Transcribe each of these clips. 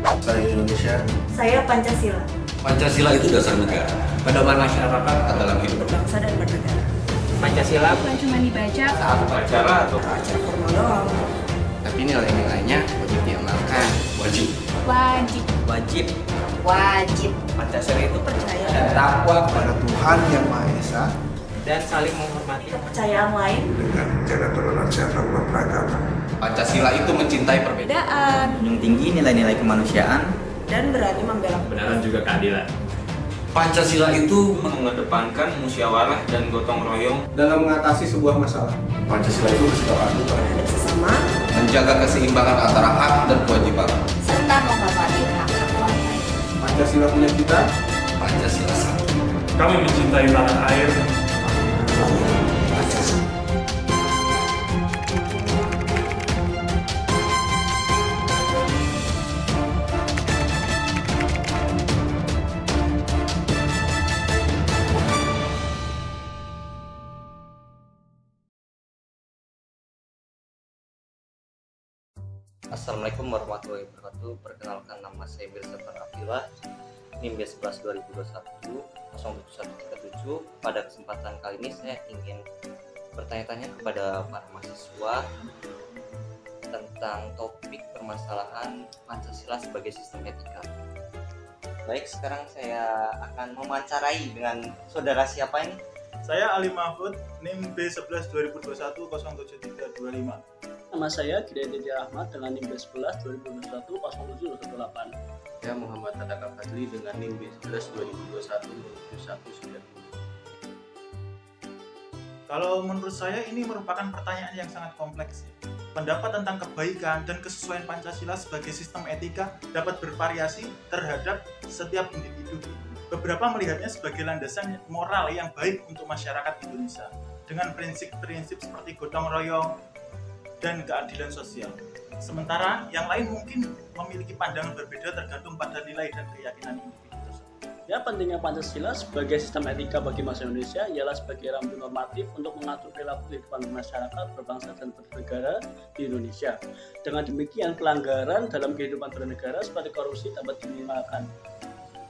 Saya Indonesia. Saya Pancasila. Pancasila itu dasar negara. Pedoman masyarakat Dalam hidup Berbangsa dan bernegara. Pancasila Bukan cuma dibaca, saat upacara atau Acara formal doang. Tapi nilai-nilainya wajib diamalkan. wajib. wajib. wajib. Wajib. Pancasila itu Percaya dan takwa kepada Tuhan Yang Maha Esa dan saling menghormati. kepercayaan lain. dengan menjaga toleransi antarumat beragama. Pancasila itu mencintai perbedaan. Perbedaan Menjunjung tinggi nilai-nilai kemanusiaan. dan berani membela. Kebenaran juga keadilan. Pancasila itu mengedepankan musyawarah dan gotong royong Dalam mengatasi sebuah masalah. Pancasila itu bersikap adil Terhadap sesama menjaga keseimbangan antara hak dan kewajiban. Serta menghormati hak-hak orang lain. Pancasila punya kita. Pancasila satu. Kami mencintai tanah air. Assalamualaikum warahmatullahi wabarakatuh. Perkenalkan, nama saya Birsafar Abdillah, NIM B11 2021 07137. Pada kesempatan kali ini saya ingin bertanya-tanya kepada para mahasiswa tentang topik permasalahan Pancasila sebagai sistem etika. Baik, sekarang saya akan mewawancarai dengan saudara siapa ini? Saya Ali Mahfud, NIM B11 2021 07325. Nama saya Gidayatidya Ahmad dengan NIM B11 2021 07118. Saya Muhammad Tataka Fadli dengan NIM B11 2021 07190. Kalau menurut saya ini merupakan pertanyaan yang sangat kompleks. Pendapat tentang kebaikan dan kesesuaian Pancasila sebagai sistem etika dapat bervariasi terhadap setiap individu. Beberapa melihatnya sebagai landasan moral yang baik untuk masyarakat Indonesia dengan prinsip-prinsip seperti gotong royong dan keadilan sosial. Sementara yang lain mungkin memiliki pandangan berbeda tergantung pada nilai dan keyakinan individu tersebut. Ya, pentingnya Pancasila sebagai sistem etika bagi masyarakat Indonesia ialah sebagai rambu normatif untuk mengatur perilaku kehidupan masyarakat berbangsa dan bernegara di Indonesia. Dengan demikian, pelanggaran dalam kehidupan bernegara seperti korupsi dapat diminimalkan.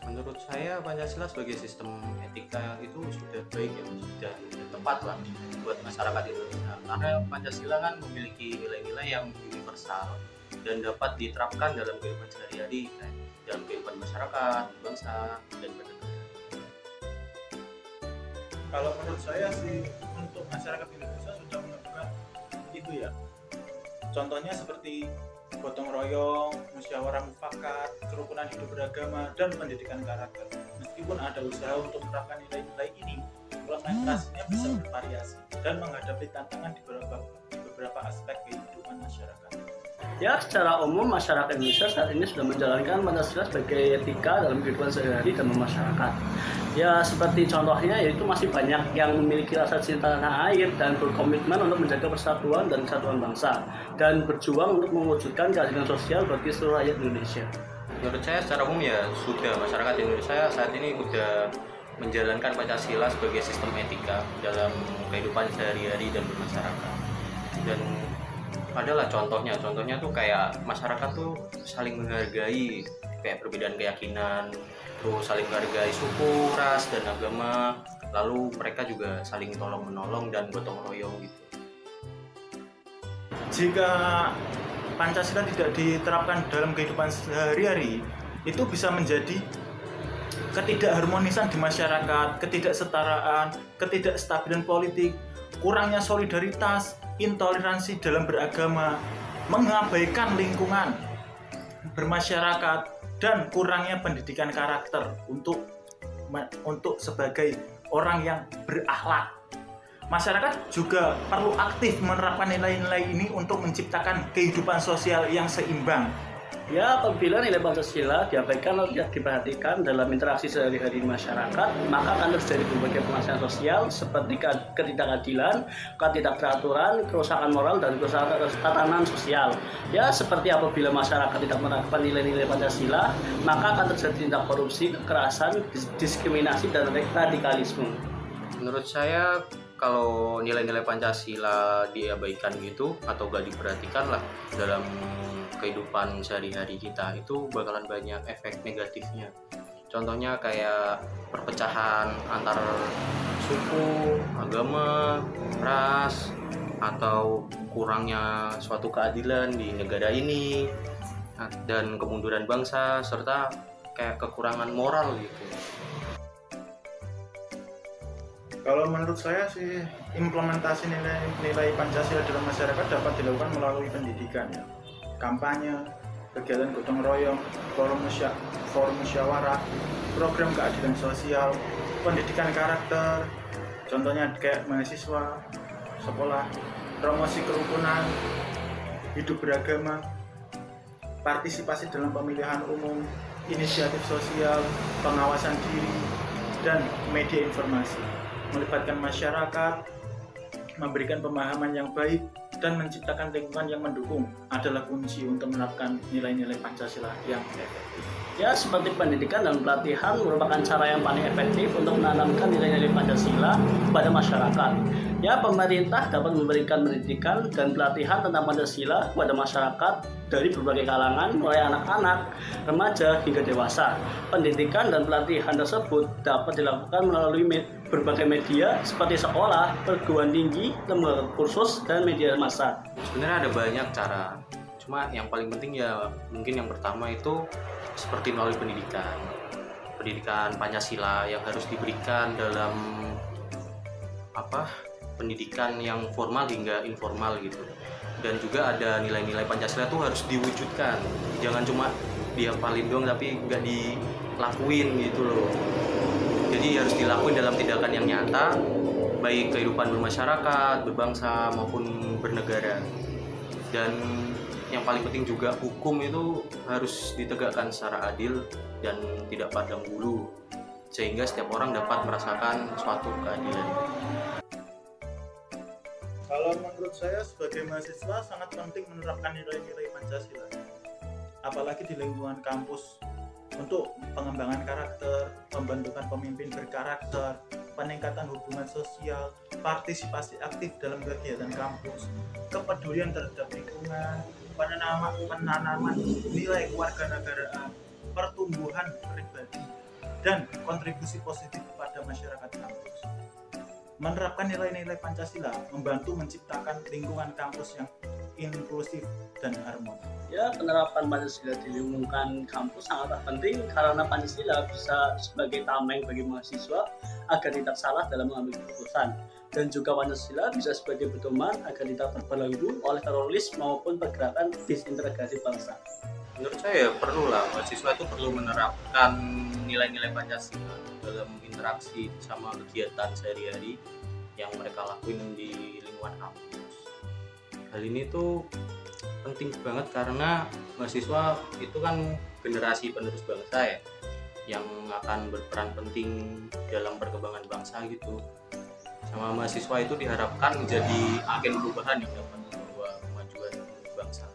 Menurut saya Pancasila sebagai sistem etika itu sudah baik ya, sudah tepat lah buat masyarakat Indonesia. Karena Pancasila kan memiliki nilai-nilai yang universal dan dapat diterapkan dalam kehidupan sehari-hari, dalam kehidupan masyarakat, bangsa, dan bernegara. Kalau menurut saya sih untuk masyarakat Indonesia sudah menentukan itu ya. Contohnya seperti gotong royong, musyawarah mufakat, kerukunan hidup beragama, dan pendidikan karakter. Meskipun ada usaha untuk menerapkan nilai-nilai ini, implementasinya bisa bervariasi dan menghadapi tantangan di beberapa aspek kehidupan masyarakat. Ya, secara umum masyarakat Indonesia saat ini sudah menjalankan Pancasila sebagai etika dalam kehidupan sehari-hari dan masyarakat. Ya, seperti contohnya yaitu masih banyak yang memiliki rasa cinta tanah air dan berkomitmen untuk menjaga persatuan dan kesatuan bangsa dan berjuang untuk mewujudkan keadilan sosial bagi seluruh rakyat Indonesia. Menurut saya secara umum ya sudah masyarakat Indonesia saat ini sudah menjalankan Pancasila sebagai sistem etika dalam kehidupan sehari-hari dan bermasyarakat. Dan adalah contohnya tuh kayak masyarakat tuh saling menghargai kayak perbedaan keyakinan, terus saling menghargai suku, ras, dan agama, lalu mereka juga saling tolong-menolong dan gotong royong gitu. Jika Pancasila tidak diterapkan dalam kehidupan sehari-hari, itu bisa menjadi ketidakharmonisan di masyarakat, ketidaksetaraan, ketidakstabilan politik, kurangnya solidaritas, intoleransi dalam beragama, mengabaikan lingkungan bermasyarakat, dan kurangnya pendidikan karakter untuk sebagai orang yang berakhlak. Masyarakat juga perlu aktif menerapkan nilai-nilai ini untuk menciptakan kehidupan sosial yang seimbang. Ya, apabila nilai Pancasila diabaikan atau tidak diperhatikan dalam interaksi sehari-hari masyarakat, maka akan terjadi berbagai permasalahan sosial seperti ketidakadilan, ketidakteraturan, kerusakan moral, dan kerusakan tatanan sosial. Ya, seperti apabila masyarakat tidak menerapkan nilai-nilai Pancasila, maka akan terjadi tindak korupsi, kekerasan, diskriminasi, dan radikalisme. Menurut saya kalau nilai-nilai Pancasila diabaikan gitu atau gak diperhatikan lah dalam kehidupan sehari-hari kita, itu bakalan banyak efek negatifnya. Contohnya kayak perpecahan antar suku, agama, ras, atau kurangnya suatu keadilan di negara ini, dan kemunduran bangsa, serta kayak kekurangan moral gitu. Kalau menurut saya sih, implementasi nilai Pancasila dalam masyarakat dapat dilakukan melalui pendidikan ya. Kampanye, kegiatan gotong royong, forum musyawarah, program keadilan sosial, pendidikan karakter, contohnya kayak mahasiswa, sekolah, promosi kerukunan, hidup beragama, partisipasi dalam pemilihan umum, inisiatif sosial, pengawasan diri, dan media informasi. Melibatkan masyarakat, memberikan pemahaman yang baik, dan menciptakan lingkungan yang mendukung adalah kunci untuk menerapkan nilai-nilai Pancasila yang efektif. Ya, seperti pendidikan dan pelatihan merupakan cara yang paling efektif untuk menanamkan nilai-nilai Pancasila kepada masyarakat. Ya, pemerintah dapat memberikan pendidikan dan pelatihan tentang Pancasila kepada masyarakat dari berbagai kalangan, mulai anak-anak, remaja, hingga dewasa. Pendidikan dan pelatihan tersebut dapat dilakukan melalui berbagai media seperti sekolah, perguruan tinggi, lembaga kursus, dan media massa. Sebenarnya ada banyak cara, cuma yang paling penting ya mungkin yang pertama itu seperti melalui pendidikan Pancasila yang harus diberikan dalam pendidikan yang formal hingga informal gitu. Dan juga ada nilai-nilai Pancasila itu harus diwujudkan, jangan cuma dihafalin doang tapi nggak dilakuin gitu loh. Jadi harus dilakuin dalam tindakan yang nyata, baik kehidupan bermasyarakat, berbangsa maupun bernegara. Dan yang paling penting juga hukum itu harus ditegakkan secara adil dan tidak pandang bulu, sehingga setiap orang dapat merasakan suatu keadilan. Kalau menurut saya sebagai mahasiswa sangat penting menerapkan nilai-nilai Pancasila, apalagi di lingkungan kampus, untuk pengembangan karakter, pembentukan pemimpin berkarakter, peningkatan hubungan sosial, partisipasi aktif dalam kegiatan kampus, kepedulian terhadap lingkungan, penanaman nilai kewarganegaraan, pertumbuhan pribadi, dan kontribusi positif pada masyarakat kampus. Menerapkan nilai-nilai Pancasila membantu menciptakan lingkungan kampus yang inklusif dan harmonis. Ya, penerapan Pancasila di lingkungan kampus sangatlah penting karena Pancasila bisa sebagai tameng bagi mahasiswa agar tidak salah dalam mengambil keputusan, dan juga Pancasila bisa sebagai pedoman agar tidak terbelenggu oleh teroris maupun pergerakan disintegrasi bangsa. Menurut saya perlulah mahasiswa itu perlu menerapkan nilai-nilai Pancasila dalam interaksi sama kegiatan sehari-hari yang mereka lakuin di lingkungan kampus. Hal ini tuh penting banget karena mahasiswa itu kan generasi penerus bangsa ya, yang akan berperan penting dalam perkembangan bangsa gitu. Sama mahasiswa itu diharapkan menjadi agen perubahan yang dapat membawa kemajuan bangsa.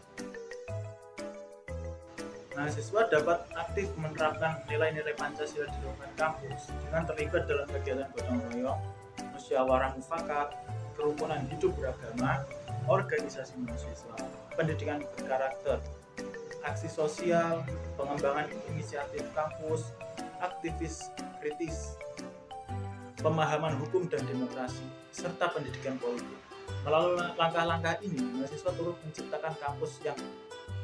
Mahasiswa dapat aktif menerapkan nilai-nilai Pancasila di lingkungan kampus dengan terlibat dalam kegiatan gotong royong, musyawarah mufakat, kerukunan hidup beragama, organisasi mahasiswa, pendidikan berkarakter, aksi sosial, pengembangan inisiatif kampus, aktivis kritis, pemahaman hukum dan demokrasi, serta pendidikan politik. Melalui langkah-langkah ini, mahasiswa turut menciptakan kampus yang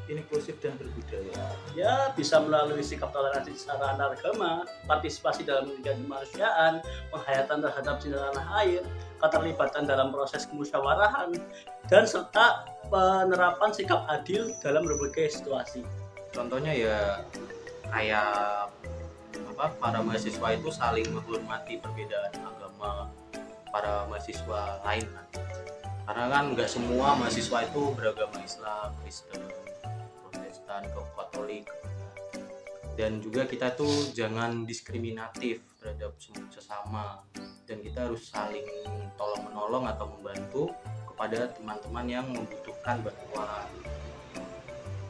inklusif dan berbudaya. Ya, bisa melalui sikap toleransi secara antar agama, partisipasi dalam kegiatan kemanusiaan, penghayatan terhadap cinta tanah air, keterlibatan dalam proses kemusyawarahan, dan serta penerapan sikap adil dalam berbagai situasi. Contohnya ya kayak para mahasiswa itu saling menghormati perbedaan agama para mahasiswa lain kan. Karena kan nggak semua mahasiswa itu beragama Islam, Kristen, Protestan, Katolik. Dan juga kita tuh jangan diskriminatif terhadap sesama, dan kita harus saling tolong menolong atau membantu kepada teman-teman yang membutuhkan bantuan.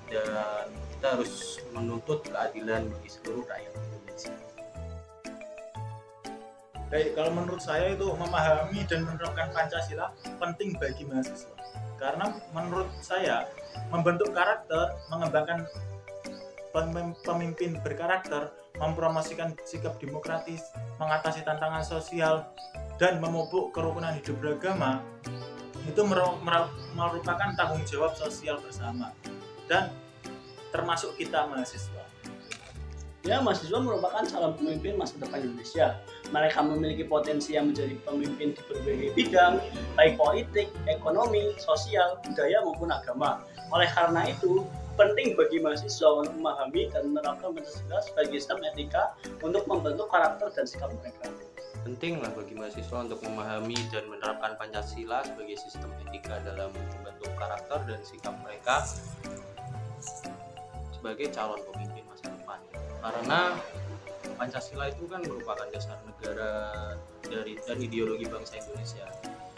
Dan kita harus menuntut keadilan bagi seluruh rakyat Indonesia. Baik, kalau menurut saya itu memahami dan menerapkan Pancasila penting bagi mahasiswa. Karena menurut saya membentuk karakter, mengembangkan pemimpin berkarakter, mempromosikan sikap demokratis, mengatasi tantangan sosial, dan memupuk kerukunan hidup beragama itu merupakan tanggung jawab sosial bersama dan termasuk kita mahasiswa. Ya, mahasiswa merupakan calon pemimpin masa depan Indonesia. Mereka memiliki potensi yang menjadi pemimpin di berbagai bidang, baik politik, ekonomi, sosial, budaya maupun agama. Oleh karena itu, penting bagi mahasiswa untuk memahami dan menerapkan Pancasila sebagai sistem etika untuk membentuk karakter dan sikap mereka. Pentinglah bagi mahasiswa untuk memahami dan menerapkan Pancasila sebagai sistem etika dalam membentuk karakter dan sikap mereka sebagai calon pemimpin masa depan. Karena Pancasila itu kan merupakan dasar negara dan ideologi bangsa Indonesia.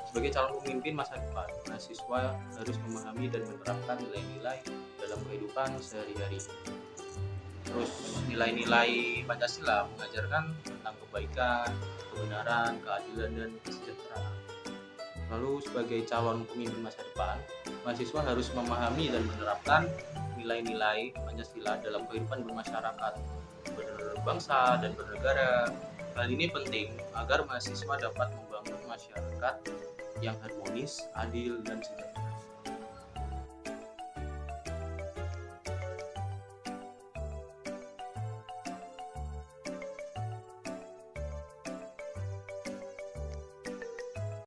Sebagai calon pemimpin masa depan, mahasiswa harus memahami dan menerapkan nilai-nilai dalam kehidupan sehari-hari. Terus nilai-nilai Pancasila mengajarkan tentang kebaikan, kebenaran, keadilan, dan kesejahteraan. Lalu sebagai calon pemimpin masa depan, mahasiswa harus memahami dan menerapkan nilai-nilai Pancasila dalam kehidupan bermasyarakat, berbangsa, dan bernegara. Hal ini penting agar mahasiswa dapat membangun masyarakat yang harmonis, adil, dan sejahtera.